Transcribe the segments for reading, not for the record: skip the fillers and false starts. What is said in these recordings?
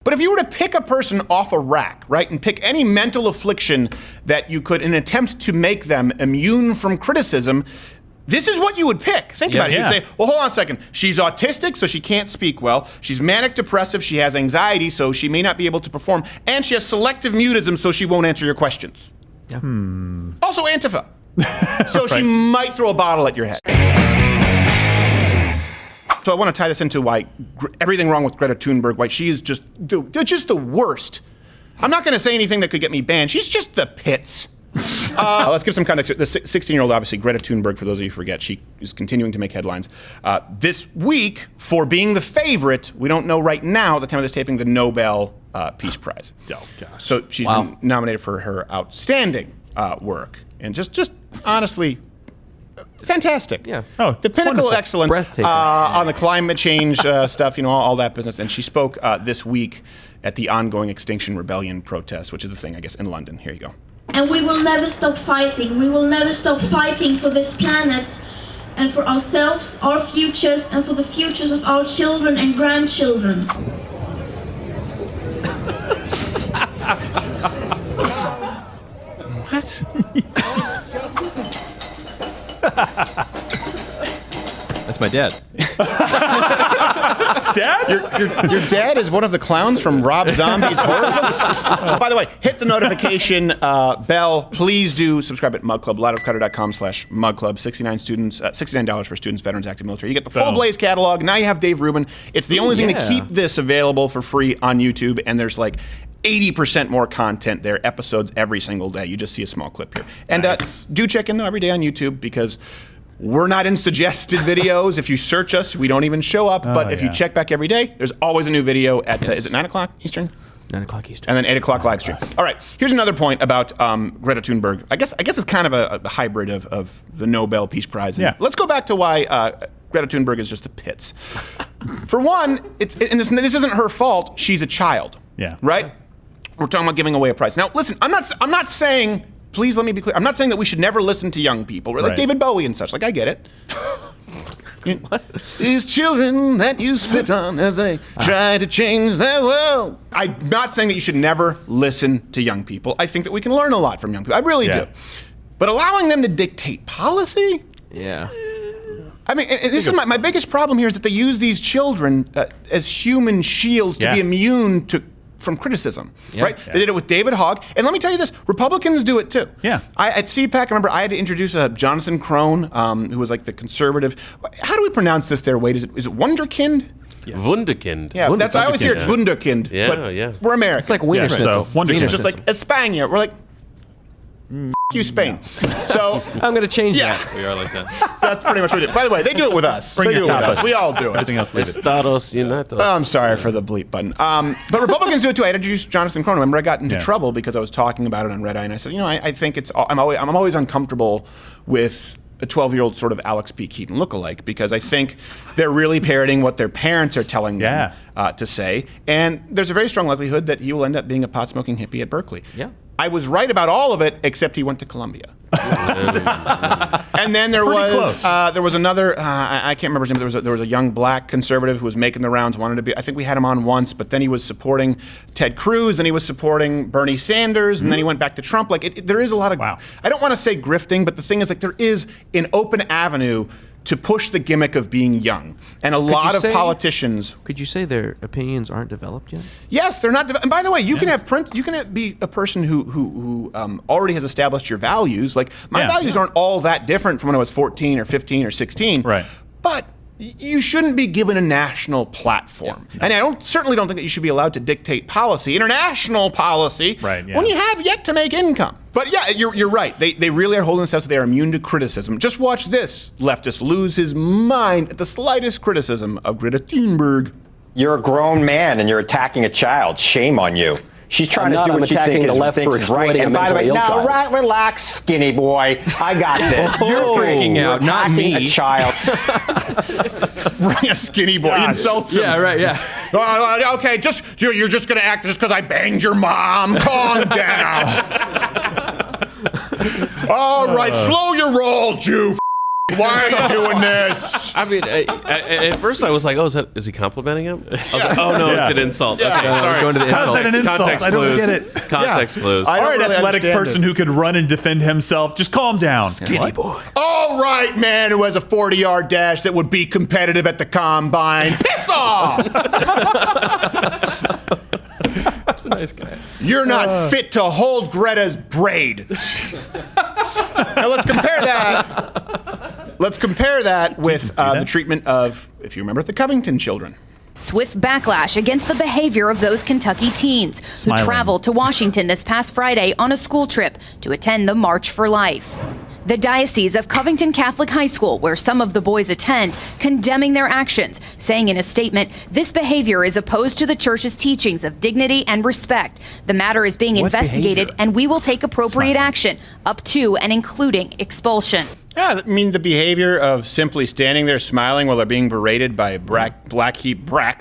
But if you were to pick a person off a rack, right, and pick any mental affliction that you could in an attempt to make them immune from criticism, this is what you would pick. Think about it. You'd say, well, hold on a second. She's autistic, so she can't speak well. She's manic depressive, she has anxiety, so she may not be able to perform. And she has selective mutism, so she won't answer your questions. Yeah. Also Antifa. So she might throw a bottle at your head. So I want to tie this into why everything wrong with Greta Thunberg, why she is just the worst. I'm not going to say anything that could get me banned. She's just the pits. Let's give some context. The 16-year-old, obviously, Greta Thunberg, for those of you who forget, she is continuing to make headlines. This week, for being the favorite, we don't know right now, at the time of this taping, the Nobel Peace Prize. Oh, gosh. So she's been nominated for her outstanding work. And just honestly, fantastic. Yeah. Oh, the pinnacle of excellence on the climate change stuff, all that business. And she spoke this week at the ongoing Extinction Rebellion protest, which is the thing, I guess, in London. Here you go. And we will never stop fighting. We will never stop fighting for this planet and for ourselves, our futures, and for the futures of our children and grandchildren. What? That's my dad. Dad? Your dad is one of the clowns from Rob Zombie's horror films? By the way, hit the notification bell. Please do subscribe at Mug Club, loudercrowder.com/mugclub. $69 for students, veterans, active military. You get the full Blaze catalog. Now you have Dave Rubin. It's the only thing to keep this available for free on YouTube, and there's like 80% more content there, episodes every single day. You just see a small clip here. And do check in every day on YouTube, because we're not in suggested videos. If you search us, we don't even show up. But if you check back every day, there's always a new video at, is it 9 o'clock Eastern? 9 o'clock Eastern. And then 8 o'clock live stream. All right, here's another point about Greta Thunberg. I guess it's kind of a hybrid of the Nobel Peace Prize. And let's go back to why Greta Thunberg is just the pits. For one, this isn't her fault. She's a child. Yeah. Right? We're talking about giving away a prize. Now, listen, I'm not saying, please let me be clear, I'm not saying that we should never listen to young people, like David Bowie and such. Like, I get it. These children that you spit on as they try to change their world. I'm not saying that you should never listen to young people. I think that we can learn a lot from young people. I really do. But allowing them to dictate policy? Yeah. I mean, this is my biggest problem here, is that they use these children as human shields to be immune from criticism, right? They did it with David Hogg. And let me tell you this, Republicans do it too. Yeah. At CPAC, I remember I had to introduce Jonathan Crone, who was like the conservative. How do we pronounce this there, Wade? Is it Wunderkind? Yes. Wunderkind. Yeah, I always hear it Wunderkind. Yeah, but yeah. We're American. It's like Wiener Schnitzel. Wunderkind. Just like España. We're like, you, Spain. So I'm going to change that. We are like that. that's pretty much what we do. By the way, they do it with us. Bring They do your it with tapas. us. We all do it. Everything else, leave it. Estados Unidos. Oh, I'm sorry for the bleep button. But Republicans do it too. I had to introduce Jonathan Crone. Remember, I got into trouble because I was talking about it on Red Eye, and I said, I think I'm always uncomfortable with a 12-year-old sort of Alex P. Keaton lookalike, because I think they're really parroting what their parents are telling them to say, and there's a very strong likelihood that he will end up being a pot-smoking hippie at Berkeley. Yeah. I was right about all of it, except he went to Columbia. And then there was another, I can't remember his name, there was a young black conservative who was making the rounds, wanted to be, I think we had him on once, but then he was supporting Ted Cruz, and he was supporting Bernie Sanders, and then he went back to Trump. Like, there is a lot of, I don't want to say grifting, but the thing is, like, there is an open avenue to push the gimmick of being young. And a lot of politicians... Could you say their opinions aren't developed yet? Yes, they're not. And by the way, you can be a person who already has established your values. Like, my values aren't all that different from when I was 14 or 15 or 16. Right. But you shouldn't be given a national platform. And I certainly don't think that you should be allowed to dictate policy, international policy, when you have yet to make income. But yeah, you're right. They really are holding themselves so they are immune to criticism. Just watch this leftist lose his mind at the slightest criticism of Greta Thunberg. You're a grown man and you're attacking a child. Shame on you. She's trying to do what she thinks is right. And by the way, now, relax, skinny boy. I got this. You're freaking out, not me. A child. A skinny boy. He insults him. Yeah, right, yeah. Okay, you're just going to act just because I banged your mom. Calm down. All right, slow your roll, Jew. Why are you doing this? I mean, at first I was like, "Oh, is he complimenting him?" I was like, "Oh no, it's an insult." Okay, I was sorry. going to the How's insult. that an insult? Context I don't clues. get it. Context clues. I All don't right, really athletic understand person it. who could run and defend himself. Just calm down. Skinny boy. All right, man who has a 40-yard dash that would be competitive at the combine. Piss off! That's a nice guy. You're not fit to hold Greta's braid. Now let's compare that. Let's compare that with the treatment of, if you remember, the Covington children. Swift backlash against the behavior of those Kentucky teens who traveled to Washington this past Friday on a school trip to attend the March for Life. The Diocese of Covington Catholic High School, where some of the boys attend, condemning their actions, saying in a statement, this behavior is opposed to the church's teachings of dignity and respect. The matter is being investigated and we will take appropriate action, up to and including expulsion. Yeah, I mean the behavior of simply standing there smiling while they're being berated by black Hebrew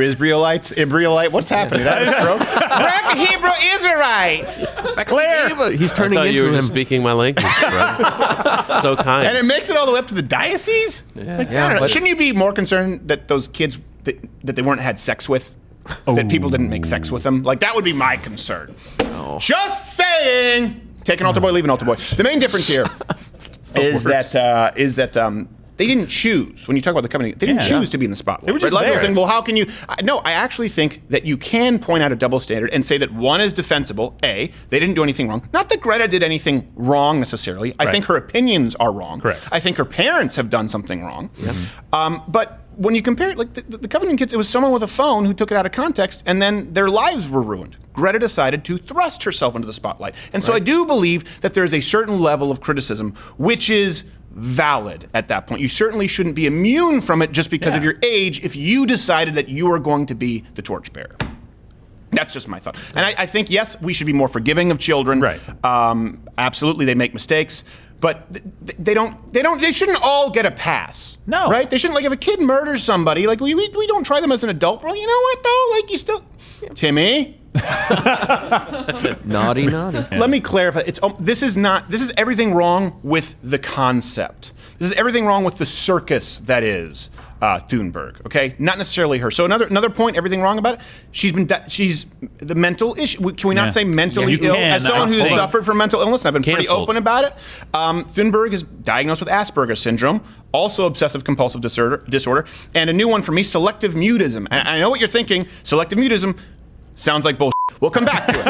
Israelites. What's happening? That is stroke? Black Hebrew Israelite. Claire, he's I turning thought you into were him. just speaking my language. Right? So kind. And it makes it all the way up to the diocese? Yeah, I don't know. but- Shouldn't you be more concerned that those kids that they weren't had sex with? That people didn't make sex with them? Like, that would be my concern. Just saying. Take an altar boy, leave an altar boy. The main difference here is that they didn't choose. When you talk about the company, they didn't choose to be in the spotlight. They were just Like I was there. saying, well, how can you? No, I actually think that you can point out a double standard and say that one is defensible. A, they didn't do anything wrong. Not that Greta did anything wrong necessarily. I think her opinions are wrong. Correct. I think her parents have done something wrong. But when you compare it, like the Covington kids, it was someone with a phone who took it out of context, and then their lives were ruined. Greta decided to thrust herself into the spotlight. And so I do believe that there's a certain level of criticism which is valid at that point. You certainly shouldn't be immune from it just because of your age if you decided that you are going to be the torchbearer. That's just my thought. And I think, yes, we should be more forgiving of children. Right. Absolutely, they make mistakes. But they shouldn't all get a pass. No. Right? They shouldn't, like, if a kid murders somebody, like, we don't try them as an adult. Well, you know what, though? Like, you still... Timmy? Naughty. Let me clarify. This is everything wrong with the concept. This is everything wrong with the circus that is Thunberg. Okay, not necessarily her. So another point. Everything wrong about it. She's the mental issue. Can we not say mentally you ill? can, As someone I who's think. suffered from mental illness, and I've been pretty Canceled. open about it. Thunberg is diagnosed with Asperger's syndrome, also obsessive compulsive disorder, and a new one for me, selective mutism. And I know what you're thinking. Selective mutism. Sounds like bullshit. We'll come back to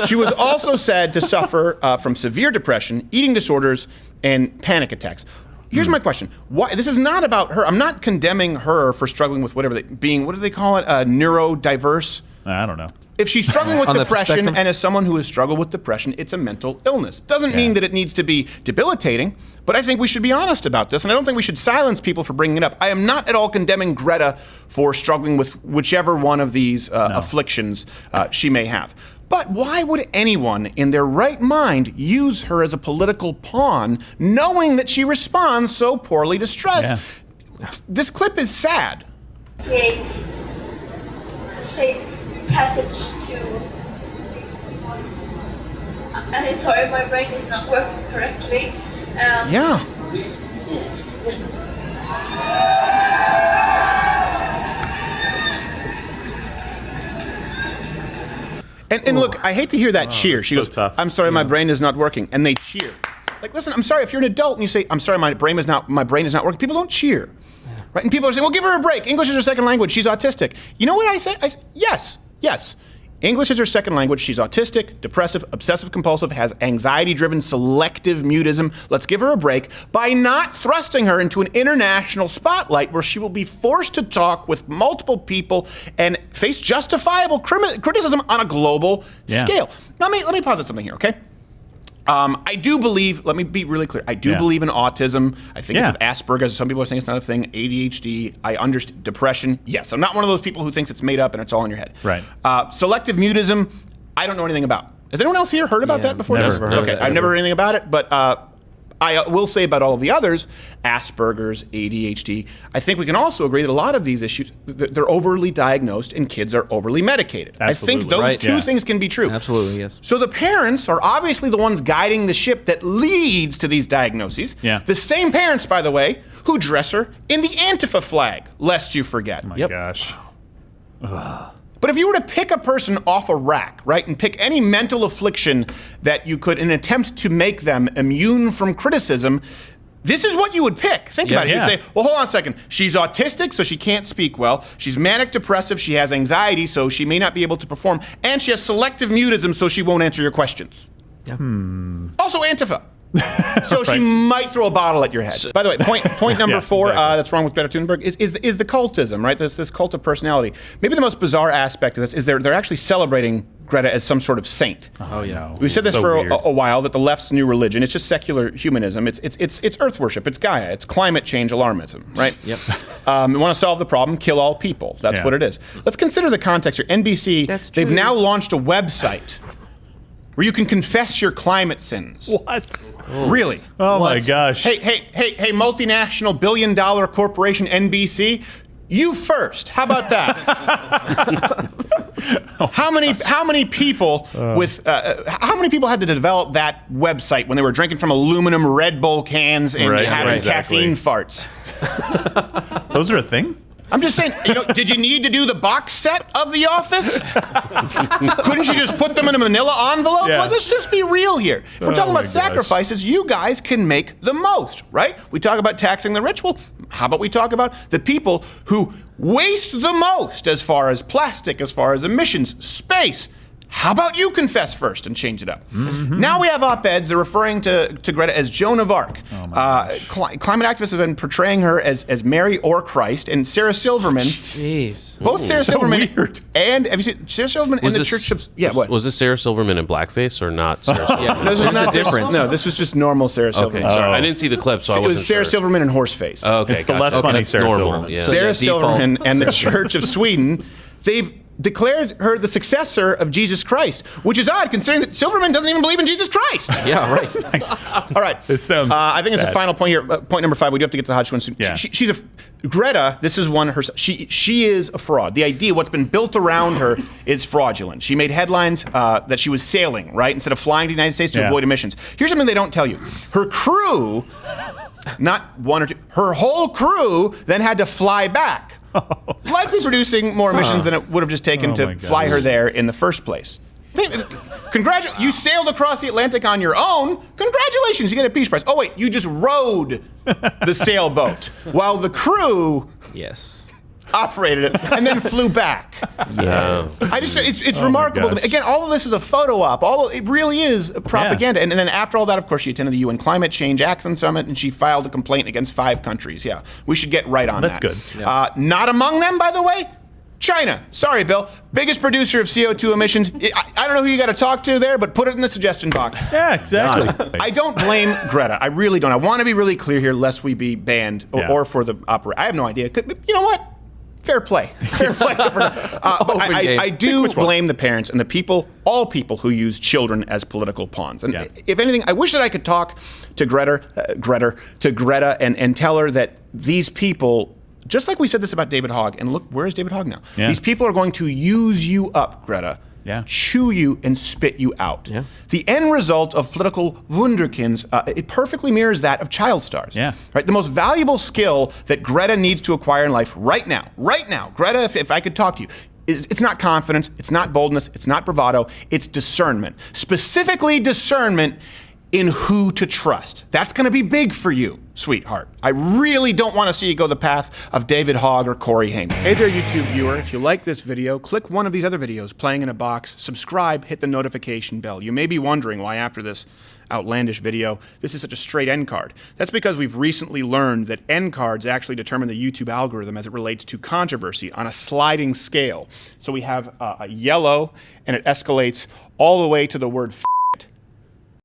it. She was also said to suffer from severe depression, eating disorders, and panic attacks. Here's my question. Why? This is not about her. I'm not condemning her for struggling with what do they call it? Neurodiverse? I don't know. If she's struggling with On the depression, spectrum? and as someone who has struggled with depression, it's a mental illness. Doesn't mean that it needs to be debilitating, but I think we should be honest about this, and I don't think we should silence people for bringing it up. I am not at all condemning Greta for struggling with whichever one of these afflictions she may have. But why would anyone in their right mind use her as a political pawn, knowing that she responds so poorly to stress? Yeah. This clip is sad. Create a safe passage to... I'm sorry, my brain is not working correctly. Yeah. And look, I hate to hear that cheer. She so goes, tough. I'm sorry, my brain is not working. And they cheer. Like, listen, I'm sorry, if you're an adult and you say, I'm sorry, my brain is not working, people don't cheer. Right? And people are saying, well, give her a break. English is her second language. She's autistic. You know what I say? Yes. English is her second language. She's autistic, depressive, obsessive compulsive, has anxiety-driven selective mutism. Let's give her a break by not thrusting her into an international spotlight where she will be forced to talk with multiple people and face justifiable criticism on a global scale. Now, let me posit something here, okay? I do believe, let me be really clear, I do believe in autism. I think it's Asperger's. Some people are saying it's not a thing. ADHD, I understand. Depression, yes. I'm not one of those people who thinks it's made up and it's all in your head. Right. Selective mutism, I don't know anything about. Has anyone else here heard about that before? never heard Okay, of it. I've never heard anything about it, but I will say about all of the others, Asperger's, ADHD, I think we can also agree that a lot of these issues, they're overly diagnosed and kids are overly medicated. Absolutely. I think those two things can be true. Absolutely, yes. So the parents are obviously the ones guiding the ship that leads to these diagnoses. Yeah. The same parents, by the way, who dress her in the Antifa flag, lest you forget. Oh my gosh. But if you were to pick a person off a rack, right, and pick any mental affliction that you could in an attempt to make them immune from criticism, this is what you would pick. Think about it. You'd say, well, hold on a second. She's autistic, so she can't speak well. She's manic depressive, she has anxiety, so she may not be able to perform. And she has selective mutism, so she won't answer your questions. Yeah. Also Antifa. So she might throw a bottle at your head. By the way, point number 4 that's wrong with Greta Thunberg is the cultism, right? There's this cult of personality. Maybe the most bizarre aspect of this is they're actually celebrating Greta as some sort of saint. Oh yeah. We've said this for a while, that the left's new religion, it's just secular humanism. It's earth worship, it's Gaia, it's climate change alarmism, right? Yep. We want to solve the problem, kill all people. That's what it is. Let's consider the context here. NBC, they've now launched a website where you can confess your climate sins. What? Really? Oh my gosh. Hey, multinational billion-dollar corporation NBC, you first. How about that? How many people how many people had to develop that website when they were drinking from aluminum Red Bull cans and having caffeine farts? Those are a thing? I'm just saying, did you need to do the box set of The Office? Couldn't you just put them in a manila envelope? Yeah. Like, let's just be real here. If we're talking about sacrifices, you guys can make the most, right? We talk about taxing the rich. Well, how about we talk about the people who waste the most as far as plastic, as far as emissions, space? How about you confess first and change it up? Now we have op-eds. They're referring to Greta as Joan of Arc. Climate activists have been portraying her as Mary or Christ, and Sarah Silverman. Jeez. Both Sarah Silverman and have you seen Sarah Silverman in the Church of what? Was this Sarah Silverman in blackface or not Sarah Silverman? This was not different. No, this was just normal Sarah Silverman. Okay, sorry. I didn't see the clip, so I wasn't It was Sarah Silverman and Horseface. Oh, okay, It's the less funny Sarah Silverman. Yeah. Sarah Silverman and the Church of Sweden, they've declared her the successor of Jesus Christ, which is odd considering that Silverman doesn't even believe in Jesus Christ. Yeah, right. Nice. All right. It sounds I think it's bad. the final point here. Point number 5. We do have to get to the hot one soon. Yeah. She's Greta. This is one herself. She is a fraud. The idea, what's been built around her, is fraudulent. She made headlines that she was sailing, right, instead of flying to the United States to avoid emissions. Here's something they don't tell you. Her crew, not one or two, her whole crew then had to fly back. Likely producing more emissions than it would have just taken to fly her there in the first place. You sailed across the Atlantic on your own. Congratulations, you get a Peace Prize. Oh wait, you just rowed the sailboat while the crew operated it and then flew back. Yes. It's remarkable to me. Again, all of this is a photo op. It really is propaganda. And then after all that, of course, she attended the UN Climate Change Action Summit and she filed a complaint against 5 countries. Yeah, we should get right on that. That's good. Not among them, by the way, China. Sorry, Bill. Biggest producer of CO2 emissions. I don't know who you got to talk to there, but put it in the suggestion box. Yeah, exactly. I don't blame Greta. I really don't. I want to be really clear here, lest we be banned or for the opera. I have no idea. You know what? Fair play. Fair play. I do blame the parents and the people, all people who use children as political pawns. And if anything, I wish that I could talk to Greta and tell her that these people, just like we said this about David Hogg, and look, where is David Hogg now? Yeah. These people are going to use you up, Greta. Chew you and spit you out. Yeah. The end result of political wunderkinds, it perfectly mirrors that of child stars. Yeah. Right? The most valuable skill that Greta needs to acquire in life right now, Greta, if I could talk to you, it's not confidence, it's not boldness, it's not bravado, it's discernment. Specifically discernment in who to trust. That's going to be big for you, sweetheart. I really don't want to see you go the path of David Hogg or Corey Haim. Hey there, YouTube viewer. If you like this video, click one of these other videos playing in a box, subscribe, hit the notification bell. You may be wondering why after this outlandish video, this is such a straight end card. That's because we've recently learned that end cards actually determine the YouTube algorithm as it relates to controversy on a sliding scale. So we have a yellow, and it escalates all the way to the word